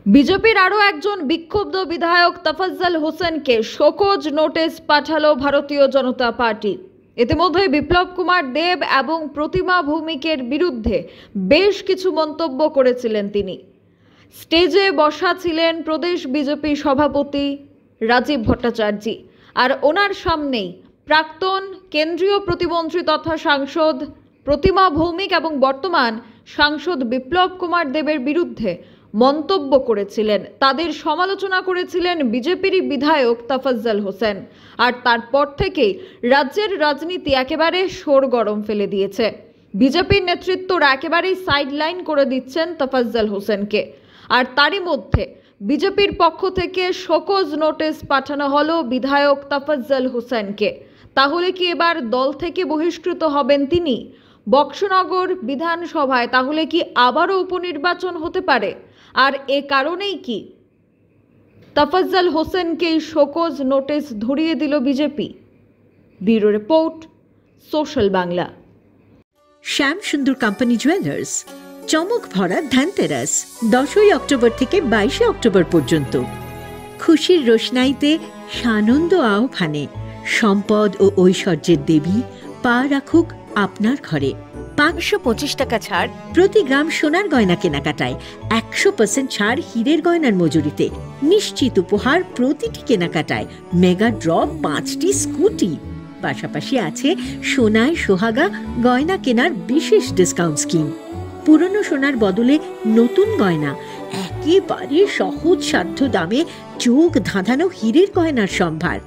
বিজেপির আরও একজন বিক্ষুব্ধ বিধায়ক তফাজ্জল হোসেনকে শোকজ নোটিশ পাঠালো ভারতীয় জনতা পার্টি। ইতিমধ্যে বিপ্লব কুমার দেব এবং প্রতিমা ভৌমিকের বিরুদ্ধে বেশ কিছু মন্তব্য করেছিলেন তিনি। স্টেজে বসা ছিলেন প্রদেশ বিজেপি সভাপতি রাজীব ভট্টাচার্য, আর ওনার সামনেই প্রাক্তন কেন্দ্রীয় প্রতিমন্ত্রী তথা সাংসদ প্রতিমা ভৌমিক এবং বর্তমান সাংসদ বিপ্লব কুমার দেবের বিরুদ্ধে মন্তব্য করেছিলেন। তাদের সমালোচনা করেছিলেন বিজেপির বিধায়ক তফাজ্জল হোসেন। আর তারপর থেকেই রাজ্যের রাজনীতি একেবারে সরগরম ফেলে দিয়েছে। বিজেপির নেতৃত্বরা একেবারেই সাইডলাইন করে দিচ্ছেন তফাজ্জল হোসেনকে। আর তারই মধ্যে বিজেপির পক্ষ থেকে শোকজ নোটিশ পাঠানো হলো বিধায়ক তফাজ্জল হোসেনকে। তাহলে কি এবার দল থেকে বহিষ্কৃত হবেন তিনি? বক্সনগর বিধানসভায় তাহলে কি আবারও উপনির্বাচন হতে পারে? আর এ কারণেই কি তফাজ্জল হোসেনকে শোকজ নোটিশ ধরিয়ে দিল BJP? Bureau report, social Bangla. Shyam Sundar company jewellers, চমক ভরা ধানতেরাস 10ই অক্টোবর থেকে 22শে অক্টোবর পর্যন্ত। খুশির রোশনাইতে সানন্দ আহ্বানে সম্পদ ও ঐশ্বর্যের দেবী পা রাখুক আপনার ঘরে। 525 টাকা ছাড় প্রতি গ্রাম সোনার গয়না কেনাকাটায়, 100% ছাড় হীরের গয়নার মজুরিতে, নিশ্চিত উপহার প্রতিটি কেনাকাটায়, মেগা ড্র 5টি স্কুটি। পাশাপাশি আছে সোনায় সোহাগা গয়না কেনার বিশেষ ডিসকাউন্ট স্কিম। পুরনো সোনার বদলে নতুন গয়না, একেবারে সহজ সাধ্য দামে চোখ ধাঁধানো হীরের গয়নার সম্ভার।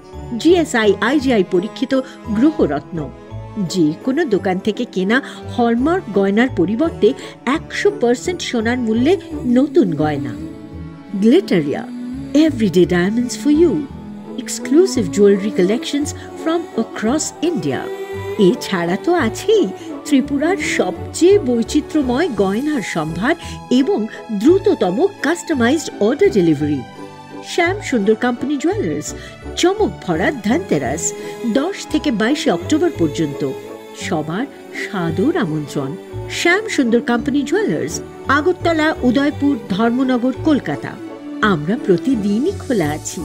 জিএসআই আইজিআই পরীক্ষিত গ্রহরত্ন। যে কোনো দোকান থেকে কেনা হলমার্ক গয়নার পরিবর্তে 100% সোনার মূল্যে নতুন গয়না। Glitteria, everyday diamonds for you. Exclusive jewellery collections from across India. এছাড়া তো আছেই ত্রিপুরার সবচেয়ে বৈচিত্র্যময় গয়নার সম্ভার এবং দ্রুততম কাস্টমাইজড অর্ডার ডেলিভারি। শ্যাম সুন্দর কোম্পানি জুয়েলার্স, চমক ভরা ধানতেরাস 10 থেকে 22শে অক্টোবর পর্যন্ত। সবার সাদর আমন্ত্রণ। শ্যাম সুন্দর কোম্পানি জুয়েলার্স, আগরতলা, উদয়পুর, ধর্মনগর, কলকাতা। আমরা প্রতিদিনই খোলা আছি।